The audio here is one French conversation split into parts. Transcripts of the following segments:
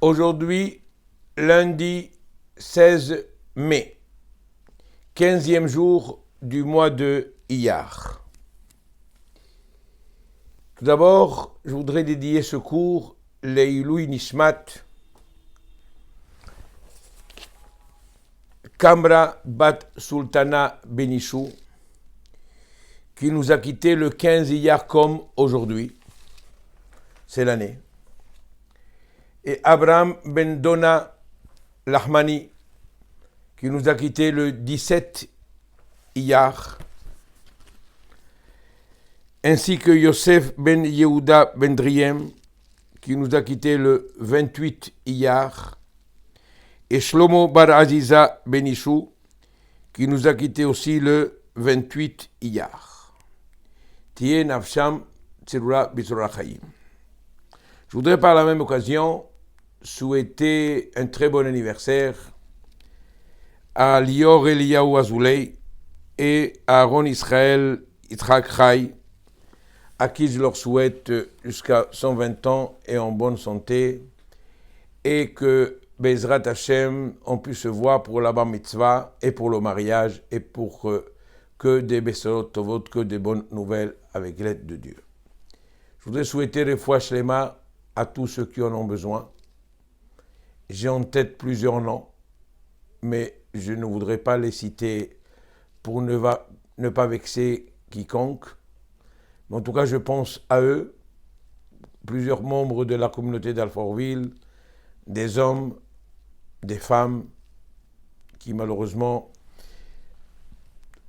Aujourd'hui, lundi 16 mai, 15e jour du mois de Iyar. Tout d'abord, je voudrais dédier ce cours Leilui Nishmat Kamra Bat Sultana Benishou, qui nous a quittés le 15 Iyar comme aujourd'hui. C'est l'année. Et Abraham Ben Dona Lahmani, qui nous a quittés le 17 Iyar, ainsi que Yosef Ben Yehuda Ben Driem, qui nous a quittés le 28 Iyar, et Shlomo Bar Aziza Ben Ishou, qui nous a quittés aussi le 28 Iyar. Tiye Nafsham Tzirura Bitzura Chaim. Je voudrais par la même occasion souhaiter un très bon anniversaire à Lior Eliyahu Azoulay et à Aaron Israël Yitzhak Chai, à qui je leur souhaite jusqu'à 120 ans et en bonne santé, et que Bezrat Hashem, on puisse se voir pour la bar mitzvah et pour le mariage et pour que des Besorot Tovot, que des bonnes nouvelles avec l'aide de Dieu. Je voudrais souhaiter Refoua Shlema à tous ceux qui en ont besoin. J'ai en tête plusieurs noms, mais je ne voudrais pas les citer pour ne pas vexer quiconque. Mais en tout cas, je pense à eux, plusieurs membres de la communauté d'Alfortville, des hommes, des femmes, qui malheureusement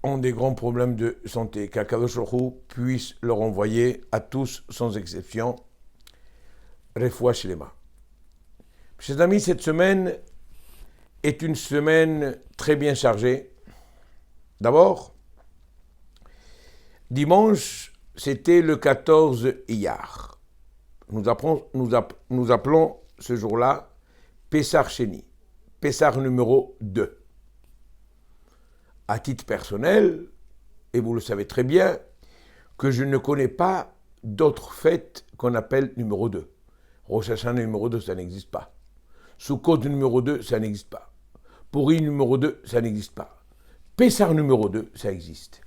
ont des grands problèmes de santé. Qu'Akadosh Baruch Hu puisse leur envoyer à tous, sans exception, Refoua Shlema. Chers amis, cette semaine est une semaine très bien chargée. D'abord, dimanche, c'était le 14 Iyar. Nous appelons ce jour-là Pessar Sheni, Pessar numéro 2. À titre personnel, et vous le savez très bien, que je ne connais pas d'autres fêtes qu'on appelle numéro 2. Rosh Hashanah numéro 2, ça n'existe pas. Sukkot numéro 2, ça n'existe pas. Pourri numéro 2, ça n'existe pas. Pessar numéro 2, ça existe.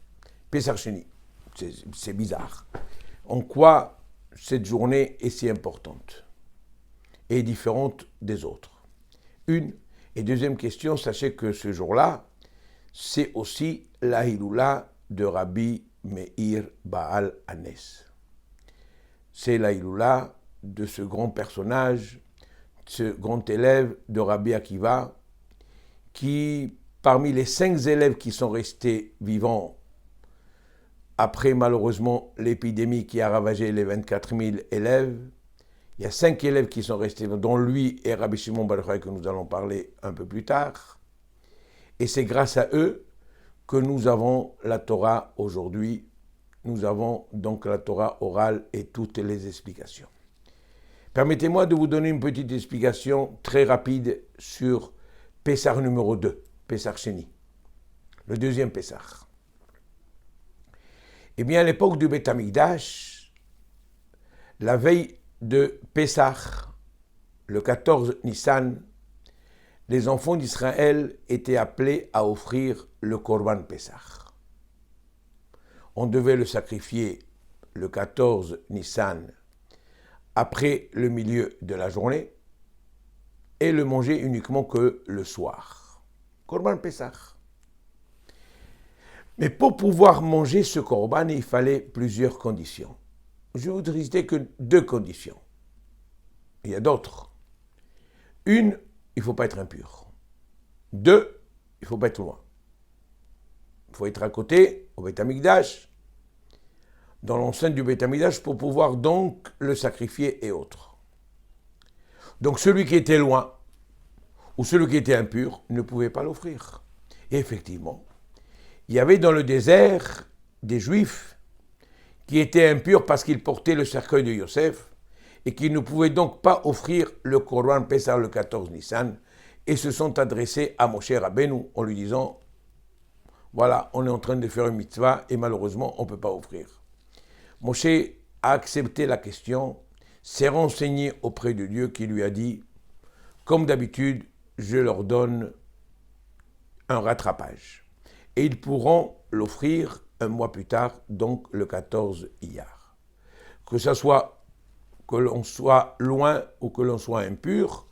Pessar Sheni, c'est bizarre. En quoi cette journée est si importante et différente des autres? Une. Et deuxième question, sachez que ce jour-là, c'est aussi la Hiloula de Rabbi Meir Baal Hanes. C'est la Hiloula de ce grand personnage, ce grand élève de Rabbi Akiva, qui, parmi les 5 élèves qui sont restés vivants après malheureusement l'épidémie qui a ravagé les 24 000 élèves, il y a 5 élèves qui sont restés, dont lui et Rabbi Shimon Bar Yochai, que nous allons parler un peu plus tard. Et c'est grâce à eux que nous avons la Torah aujourd'hui. Nous avons donc la Torah orale et toutes les explications. Permettez-moi de vous donner une petite explication très rapide sur Pessar numéro 2, Pessar Sheni, le deuxième Pessar. Eh bien, à l'époque du Beth Amikdash, la veille de Pessah, le 14 Nissan, les enfants d'Israël étaient appelés à offrir le Korban Pessah. On devait le sacrifier le 14 Nissan après le milieu de la journée et le manger uniquement que le soir. Korban Pessah. Mais pour pouvoir manger ce Korban, il fallait plusieurs conditions. Je voudrais citer que 2 conditions. Il y a d'autres. Une, il ne faut pas être impur. 2, il ne faut pas être loin. Il faut être à côté, au Beth Amikdash, dans l'enceinte du Beth Amikdash, pour pouvoir donc le sacrifier et autres. Donc celui qui était loin, ou celui qui était impur, ne pouvait pas l'offrir. Et effectivement, il y avait dans le désert des Juifs qui étaient impurs parce qu'ils portaient le cercueil de Yosef et qui ne pouvaient donc pas offrir le Korban Pessah le 14 Nissan, et se sont adressés à Moshe Rabbeinu en lui disant « Voilà, on est en train de faire une mitzvah et malheureusement on ne peut pas offrir. » Moshe a accepté la question, s'est renseigné auprès de Dieu qui lui a dit comme d'habitude, je leur donne un rattrapage. Et ils pourront l'offrir un mois plus tard, donc le 14 Iyar. Que l'on soit loin ou que l'on soit impur,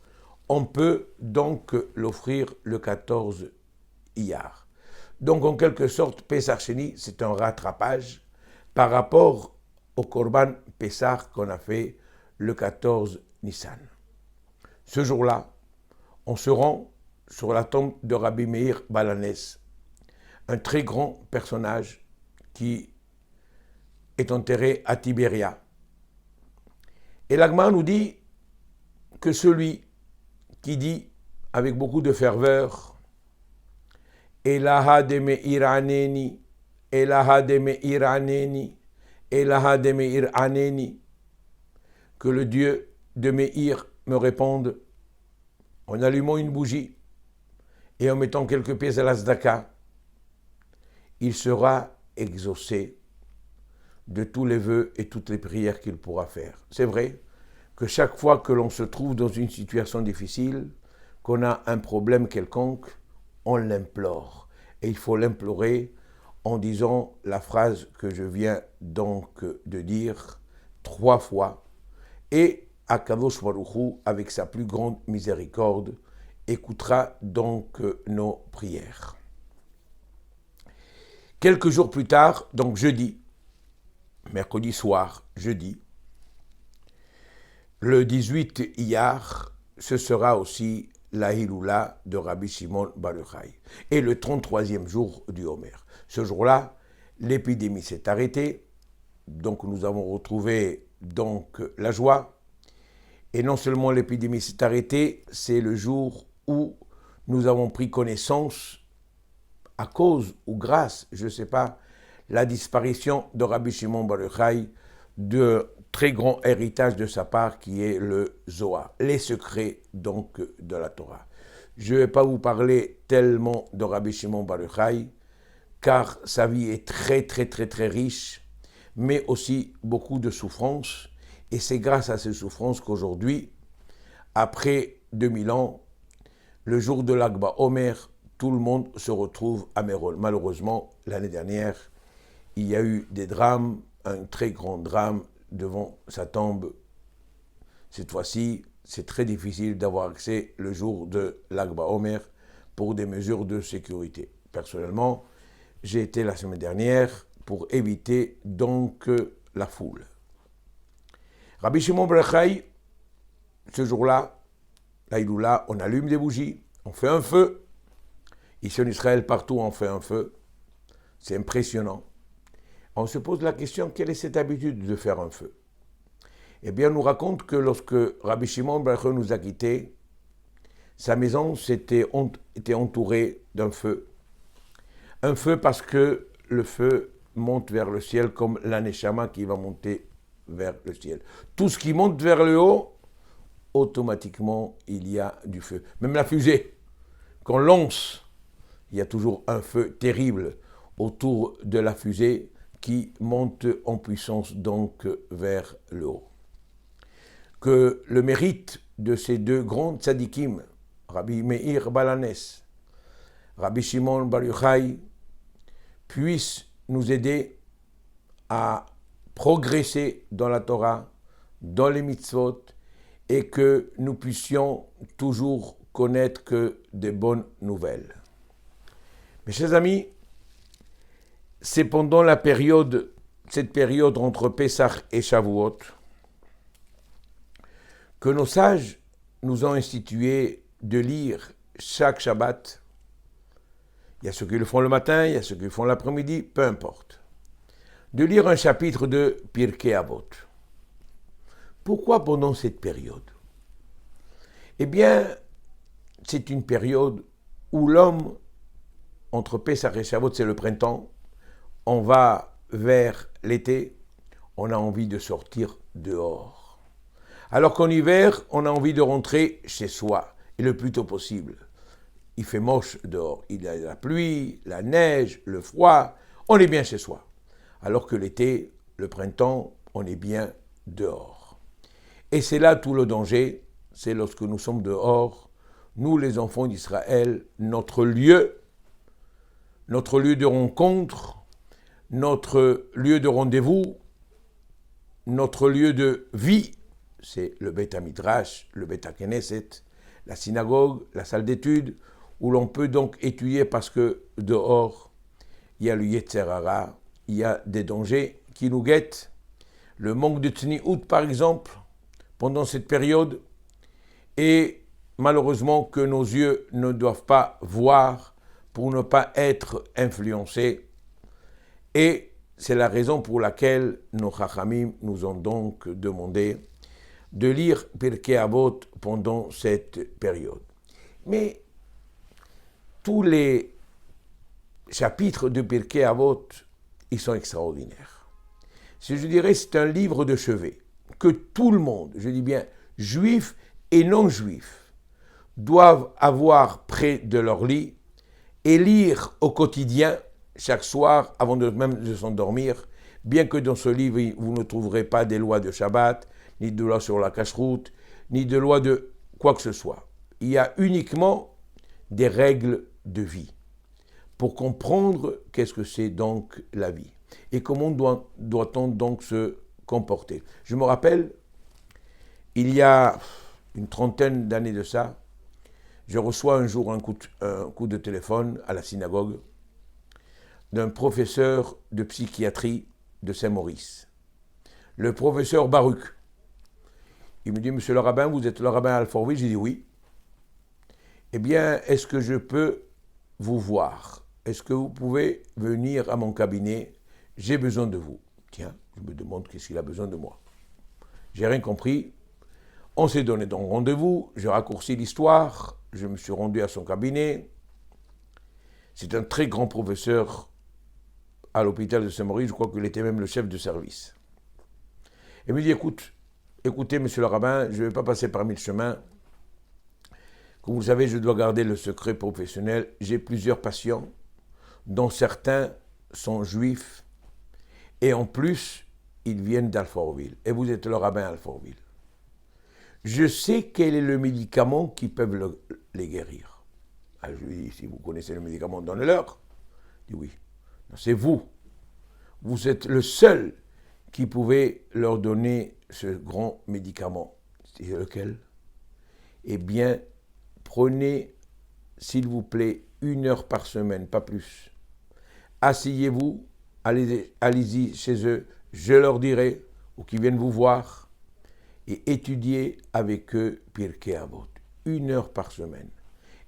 on peut donc l'offrir le 14 Iyar. Donc en quelque sorte, Pesach Sheni, c'est un rattrapage par rapport au Korban Pesach qu'on a fait le 14 Nissan. Ce jour-là, on se rend sur la tombe de Rabbi Meir Balanès, un très grand personnage qui est enterré à Tibéria. Et l'Agma nous dit que celui qui dit avec beaucoup de ferveur Elaha de Meir Aneni, Elaha de Meir Aneni, Elaha de Meir Aneni, que le Dieu de Meir me réponde en allumant une bougie et en mettant quelques pièces à la tzedaka, il sera exaucé de tous les vœux et toutes les prières qu'il pourra faire. C'est vrai que chaque fois que l'on se trouve dans une situation difficile, qu'on a un problème quelconque, on l'implore. Et il faut l'implorer en disant la phrase que je viens donc de dire 3 fois. Et Akadosh Baruch Hu, avec sa plus grande miséricorde, écoutera donc nos prières. Quelques jours plus tard, donc jeudi, mercredi soir, jeudi, le 18 Iyar, ce sera aussi la Hiloula de Rabbi Shimon Bar Yochai. Et le 33e jour du Homer. Ce jour-là, l'épidémie s'est arrêtée, donc nous avons retrouvé donc la joie. Et non seulement l'épidémie s'est arrêtée, c'est le jour où nous avons pris connaissance, à cause ou grâce, je ne sais pas, la disparition de Rabbi Shimon Bar Yochai, de très grand héritage de sa part qui est le Zohar, les secrets donc de la Torah. Je ne vais pas vous parler tellement de Rabbi Shimon Bar Yochai, car sa vie est très très très très riche, mais aussi beaucoup de souffrances, et c'est grâce à ces souffrances qu'aujourd'hui, après 2000 ans, le jour de l'Akba Omer, tout le monde se retrouve à Mérol. Malheureusement, l'année dernière, il y a eu des drames, un très grand drame devant sa tombe. Cette fois-ci, c'est très difficile d'avoir accès le jour de l'Akba Omer pour des mesures de sécurité. Personnellement, j'ai été la semaine dernière pour éviter donc la foule. Rabbi Shimon Bar Yochai, ce jour-là, la Hiloula, on allume des bougies, on fait un feu. Ici en Israël, partout on fait un feu. C'est impressionnant. On se pose la question, quelle est cette habitude de faire un feu? Eh bien, on nous raconte que lorsque Rabbi Shimon Bar Yochai nous a quittés, sa maison était entourée d'un feu. Un feu parce que le feu monte vers le ciel comme l'aneshama qui va monter vers le ciel. Tout ce qui monte vers le haut, automatiquement, il y a du feu. Même la fusée, qu'on lance, il y a toujours un feu terrible autour de la fusée qui monte en puissance donc vers le haut. Que le mérite de ces deux grands tzadikim, Rabbi Meir Balanès, Rabbi Shimon Bar Yochai, puisse nous aider à progresser dans la Torah, dans les mitzvot, et que nous puissions toujours connaître que des bonnes nouvelles. Mes chers amis, c'est pendant cette période entre Pessah et Shavuot, que nos sages nous ont institué de lire chaque Shabbat. Il y a ceux qui le font le matin, il y a ceux qui le font l'après-midi, peu importe. De lire un chapitre de Pirkei Avot. Pourquoi pendant cette période? Eh bien, c'est une période où l'homme, entre Pessah et Shavuot, c'est le printemps, on va vers l'été, on a envie de sortir dehors. Alors qu'en hiver, on a envie de rentrer chez soi, et le plus tôt possible. Il fait moche dehors, il y a la pluie, la neige, le froid, on est bien chez soi. Alors que l'été, le printemps, on est bien dehors. Et c'est là tout le danger, c'est lorsque nous sommes dehors, nous les enfants d'Israël, notre lieu de rencontre, notre lieu de rendez-vous, notre lieu de vie, c'est le Beth Midrash, le Beth Knesset, la synagogue, la salle d'études, où l'on peut donc étudier parce que dehors, il y a le Yetzer Hara, il y a des dangers qui nous guettent. Le manque de Tzniut, par exemple, pendant cette période, et malheureusement que nos yeux ne doivent pas voir pour ne pas être influencés. Et c'est la raison pour laquelle nos Chachamim nous ont donc demandé de lire Pirkei Avot pendant cette période. Mais tous les chapitres de Pirkei Avot, ils sont extraordinaires. Je dirais c'est un livre de chevet que tout le monde, je dis bien juifs et non-juifs, doivent avoir près de leur lit et lire au quotidien, chaque soir, avant même de s'endormir, bien que dans ce livre, vous ne trouverez pas des lois de Shabbat, ni de lois sur la cacheroute, ni de lois de quoi que ce soit. Il y a uniquement des règles de vie pour comprendre qu'est-ce que c'est donc la vie et comment doit-on donc se comporter. Je me rappelle, il y a une trentaine d'années de ça, je reçois un jour un coup de téléphone à la synagogue d'un professeur de psychiatrie de Saint-Maurice, le professeur Baruch. Il me dit, monsieur le rabbin, vous êtes le rabbin Alfortville? J'ai dit oui. Eh bien, est-ce que je peux vous voir? Est-ce que vous pouvez venir à mon cabinet? J'ai besoin de vous. Tiens, je me demande qu'est-ce qu'il a besoin de moi. J'ai rien compris. On s'est donné donc rendez-vous. Je raccourcis l'histoire. Je me suis rendu à son cabinet. C'est un très grand professeur à l'hôpital de Saint-Maurice. Je crois qu'il était même le chef de service. Il me dit, écoutez, monsieur le rabbin, je ne vais pas passer par mille chemins. Comme vous le savez, je dois garder le secret professionnel. J'ai plusieurs patients, dont certains sont juifs, et en plus, ils viennent d'Alfortville. Et vous êtes le rabbin Alfortville. Je sais quel est le médicament qui peut les guérir. Alors je lui dis, si vous connaissez le médicament, donnez-leur. Il dit oui. Non, c'est vous. Vous êtes le seul qui pouvait leur donner ce grand médicament. C'est lequel? Eh bien, prenez, s'il vous plaît, 1 heure par semaine, pas plus. Asseyez-vous, allez-y chez eux, je leur dirai, ou qu'ils viennent vous voir, et étudiez avec eux Pirkei Avot. 1 heure par semaine.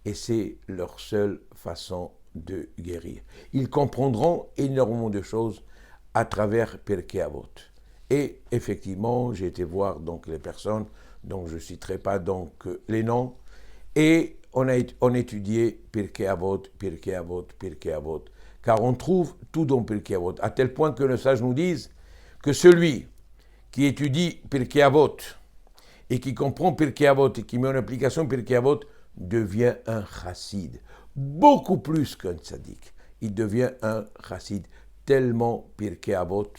Et c'est leur seule façon de guérir. Ils comprendront énormément de choses à travers Pirkei Avot. Et effectivement, j'ai été voir donc les personnes, donc je ne citerai pas donc les noms, et on étudié Pirkei Avot, Pirkei Avot, Pirkei Avot, car on trouve tout dans Pirkei Avot, à tel point que le sage nous dise que celui qui étudie Pirkei Avot et qui comprend Pirkei Avot et qui met en application Pirkei Avot devient un chassid, beaucoup plus qu'un tzaddik. Il devient un chassid, tellement Pirkei Avot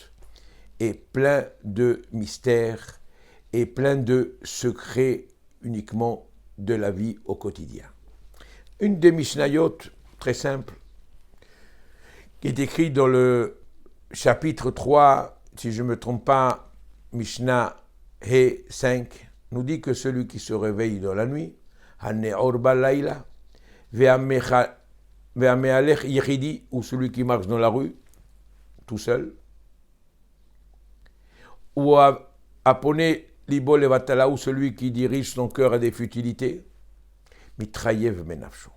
est plein de mystères et plein de secrets uniquement de la vie au quotidien. Une des Mishnayot, très simple, qui est écrite dans le chapitre 3, si je ne me trompe pas, Mishnah He 5, nous dit que celui qui se réveille dans la nuit, Haneor Balayla, Ve'amealech Yechidi, ou celui qui marche dans la rue, tout seul, ou Apone Libo Levatala, ou celui qui dirige son cœur à des futilités, Mitrayev Menafsho.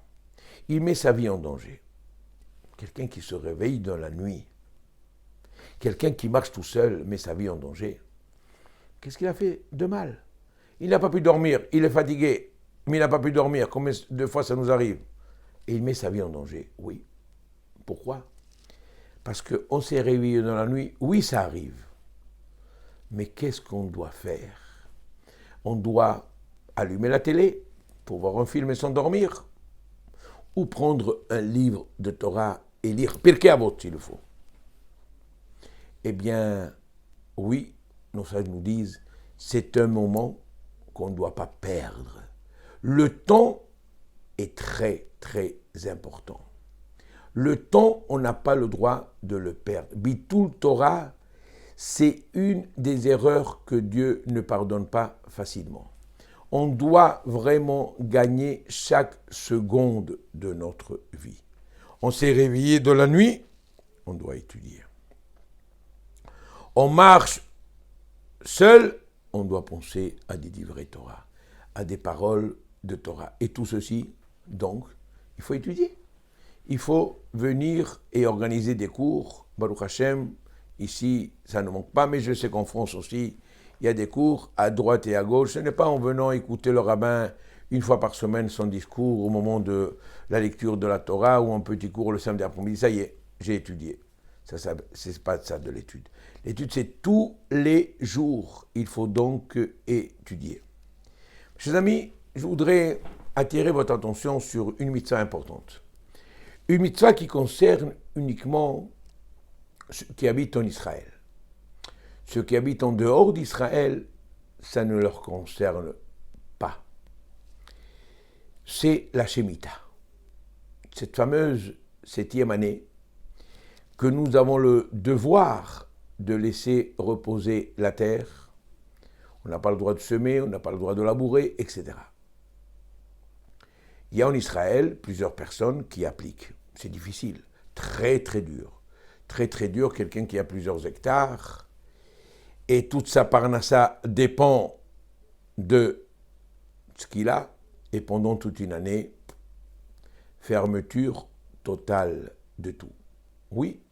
Il met sa vie en danger. Quelqu'un qui se réveille dans la nuit, quelqu'un qui marche tout seul met sa vie en danger. Qu'est-ce qu'il a fait de mal? Il n'a pas pu dormir, il est fatigué, mais il n'a pas pu dormir. Combien de fois ça nous arrive? Et il met sa vie en danger. Oui. Pourquoi? Parce qu'on s'est réveillé dans la nuit. Oui, ça arrive. Mais qu'est-ce qu'on doit faire? On doit allumer la télé pour voir un film et s'endormir, ou prendre un livre de Torah et lire Pirkei Avot s'il le faut. Eh bien, oui, nos sages nous disent, c'est un moment qu'on ne doit pas perdre. Le temps est très, très important. Le temps, on n'a pas le droit de le perdre. Bitul Torah, c'est une des erreurs que Dieu ne pardonne pas facilement. On doit vraiment gagner chaque seconde de notre vie. On s'est réveillé de la nuit, on doit étudier. On marche seul, on doit penser à des divrei Torah, à des paroles de Torah. Et tout ceci, donc, il faut étudier. Il faut venir et organiser des cours. Baruch Hashem, ici, ça ne manque pas, mais je sais qu'en France aussi, il y a des cours à droite et à gauche. Ce n'est pas en venant écouter le rabbin une fois par semaine son discours au moment de la lecture de la Torah ou un petit cours le samedi après-midi. Ça y est, j'ai étudié. Ça, c'est pas ça de l'étude. L'étude, c'est tous les jours. Il faut donc étudier. Chers amis, je voudrais attirer votre attention sur une mitzvah importante. Une mitzvah qui concerne uniquement ceux qui habitent en Israël. Ceux qui habitent en dehors d'Israël, ça ne leur concerne pas. C'est la Shemitah. Cette fameuse 7e année que nous avons le devoir de laisser reposer la terre. On n'a pas le droit de semer, on n'a pas le droit de labourer, etc. Il y a en Israël plusieurs personnes qui appliquent. C'est difficile, très très dur. Très très dur, quelqu'un qui a plusieurs hectares et toute sa parnassa dépend de ce qu'il a et pendant toute une année, fermeture totale de tout. Oui,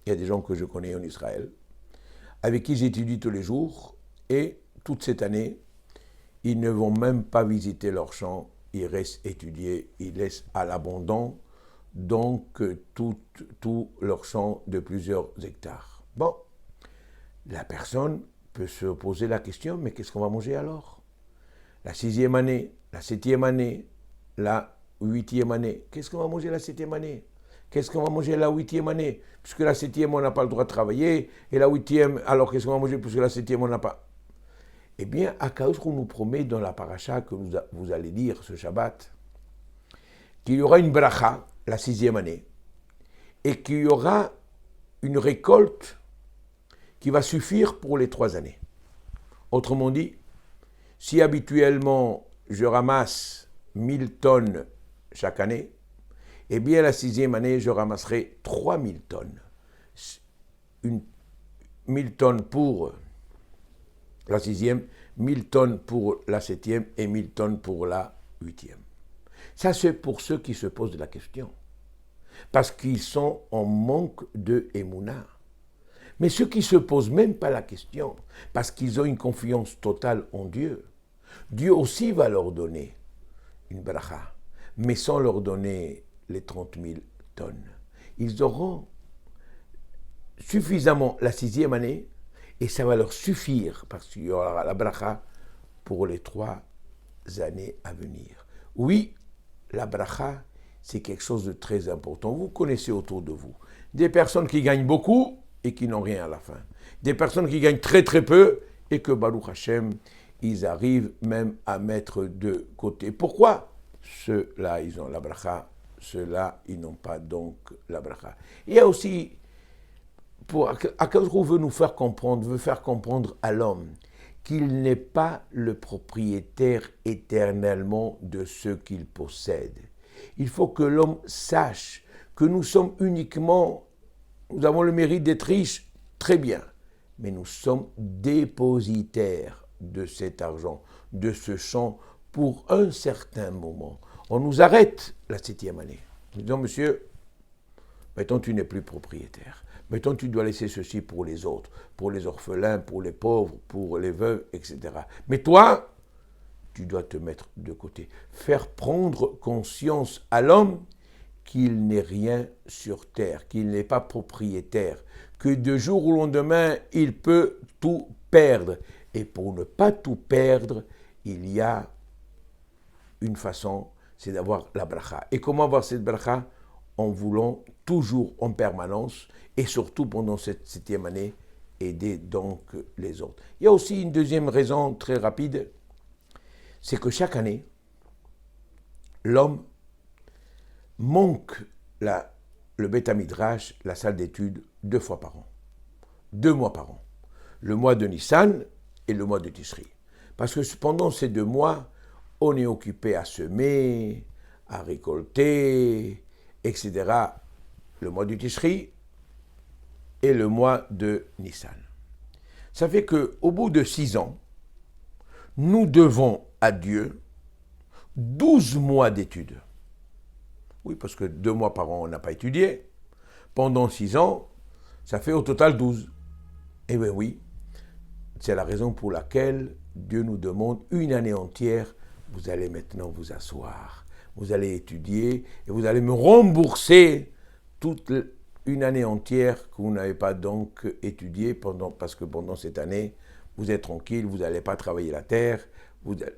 il y a des gens que je connais en Israël, avec qui j'étudie tous les jours et toute cette année, ils ne vont même pas visiter leur champ, ils restent étudier, ils laissent à l'abandon donc tout leur champ de plusieurs hectares. Bon, la personne peut se poser la question, mais qu'est-ce qu'on va manger alors? La 6e année, la 7e année, la 8e année, qu'est-ce qu'on va manger la 7e année? Qu'est-ce qu'on va manger la 8e année? Puisque la 7e, on n'a pas le droit de travailler, et la 8e, alors qu'est-ce qu'on va manger? Puisque la 7e, on n'a pas. Eh bien, Akadosh nous promet dans la paracha que vous allez lire ce Shabbat, qu'il y aura une bracha, la 6e année, et qu'il y aura une récolte qui va suffire pour les 3 années. Autrement dit, si habituellement je ramasse 1000 tonnes chaque année, eh bien la 6e année, je ramasserai 3000 tonnes. 1000 tonnes pour la 6e, 1000 tonnes pour la 7e et 1000 tonnes pour la 8e. Ça, c'est pour ceux qui se posent la question. Parce qu'ils sont en manque de émouna. Mais ceux qui ne se posent même pas la question, parce qu'ils ont une confiance totale en Dieu, Dieu aussi va leur donner une bracha, mais sans leur donner les 30 000 tonnes. Ils auront suffisamment la 6e année, et ça va leur suffire, parce qu'il y aura la bracha pour les 3 années à venir. Oui, la bracha, c'est quelque chose de très important. Vous connaissez autour de vous des personnes qui gagnent beaucoup et qui n'ont rien à la fin. Des personnes qui gagnent très très peu et que Baruch Hashem, ils arrivent même à mettre de côté. Pourquoi? Ceux-là, ils ont la bracha, ceux-là, ils n'ont pas donc la bracha. Il y a aussi, Akadosh veut nous faire comprendre à l'homme qu'il n'est pas le propriétaire éternellement de ce qu'il possède. Il faut que l'homme sache que nous sommes uniquement, nous avons le mérite d'être riches, très bien, mais nous sommes dépositaires de cet argent, de ce champ, pour un certain moment. On nous arrête la 7e année. Nous disons, monsieur, maintenant tu n'es plus propriétaire. Maintenant, tu dois laisser ceci pour les autres, pour les orphelins, pour les pauvres, pour les veuves, etc. Mais toi, tu dois te mettre de côté. Faire prendre conscience à l'homme qu'il n'est rien sur terre, qu'il n'est pas propriétaire, que de jour au lendemain, il peut tout perdre. Et pour ne pas tout perdre, il y a une façon, c'est d'avoir la bracha. Et comment avoir cette bracha? En voulant toujours en permanence, et surtout pendant cette 7e année, aider donc les autres. Il y a aussi une deuxième raison très rapide, c'est que chaque année, l'homme manque le Beth Midrash, la salle d'études, 2 fois par an. 2 mois par an. Le mois de Nissan et le mois de Tishri. Parce que pendant ces 2 mois, on est occupé à semer, à récolter, etc. Le mois du Tishri et le mois de Nissan. Ça fait qu'au bout de 6 ans, nous devons à Dieu 12 mois d'études. Oui, parce que 2 mois par an, on n'a pas étudié. Pendant 6 ans, ça fait au total 12. Eh bien oui, c'est la raison pour laquelle Dieu nous demande une année entière, vous allez maintenant vous asseoir, vous allez étudier et vous allez me rembourser toute une année entière que vous n'avez pas donc étudié parce que pendant cette année, vous êtes tranquille, vous n'allez pas travailler la terre,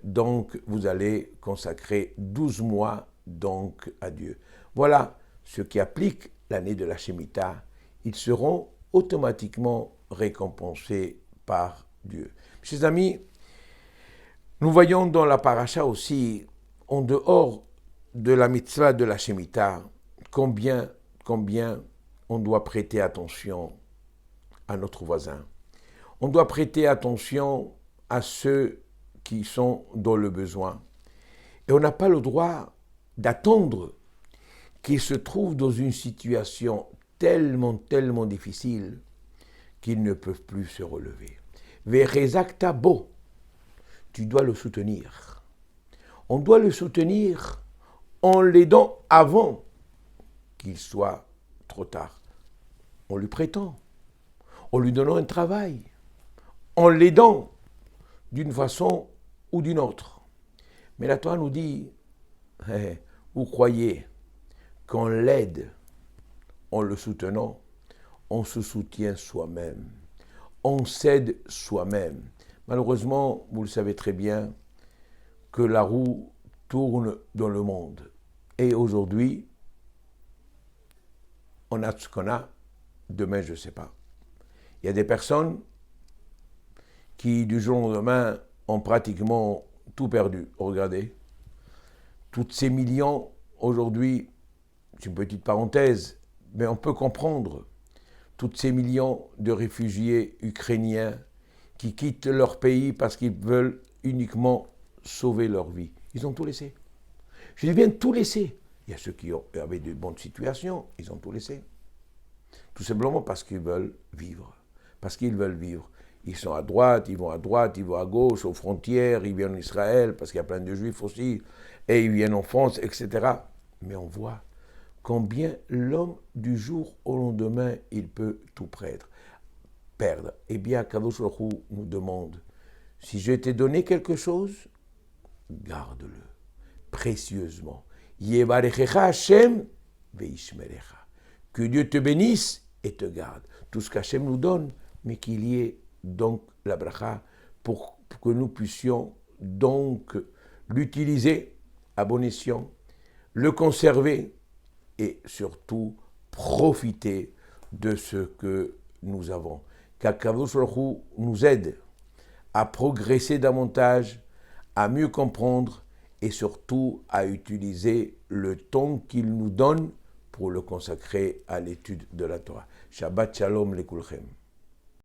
donc vous allez consacrer 12 mois donc à Dieu. Voilà ce qui applique l'année de la Shemitah. Ils seront automatiquement récompensés par Dieu. Chers amis, nous voyons dans la paracha aussi, en dehors de la mitzvah de la Shemitah, combien on doit prêter attention à notre voisin. On doit prêter attention à ceux qui sont dans le besoin. Et on n'a pas le droit d'attendre qu'ils se trouvent dans une situation tellement difficile qu'ils ne peuvent plus se relever. Verezak tabo, tu dois le soutenir. On doit le soutenir en l'aidant avant qu'il soit trop tard. En lui prêtant, en lui donnant un travail, en l'aidant d'une façon ou d'une autre. Mais la Torah nous dit, vous croyez qu'en l'aide, en le soutenant, on se soutient soi-même, on s'aide soi-même. Malheureusement, vous le savez très bien, que la roue tourne dans le monde. Et aujourd'hui, on a ce qu'on a, demain je ne sais pas. Il y a des personnes qui, du jour au lendemain, ont pratiquement tout perdu. Regardez, toutes ces millions, aujourd'hui, c'est une petite parenthèse, mais on peut comprendre, toutes ces millions de réfugiés ukrainiens qui quittent leur pays parce qu'ils veulent uniquement sauver leur vie. Ils ont tout laissé. Je dis bien tout laissé. Il y a ceux qui avaient de bonnes situations, ils ont tout laissé. Tout simplement parce qu'ils veulent vivre. Parce qu'ils veulent vivre. Ils sont à droite, ils vont à gauche, aux frontières, ils viennent en Israël, parce qu'il y a plein de juifs aussi, et ils viennent en France, etc. Mais on voit combien l'homme, du jour au lendemain, il peut tout perdre. Eh bien, Kadosh Baruch Hu nous demande, si je t'ai donné quelque chose, garde-le précieusement. Yevarechecha Hashem veishmerecha. Que Dieu te bénisse et te garde. Tout ce qu'Hachem nous donne, mais qu'il y ait donc la bracha pour que nous puissions donc l'utiliser à bon escient, le conserver et surtout profiter de ce que nous avons. Qu'Akadosh Baruch Hu nous aide à progresser davantage, à mieux comprendre et surtout à utiliser le temps qu'il nous donne pour le consacrer à l'étude de la Torah. Shabbat Shalom lekulchem.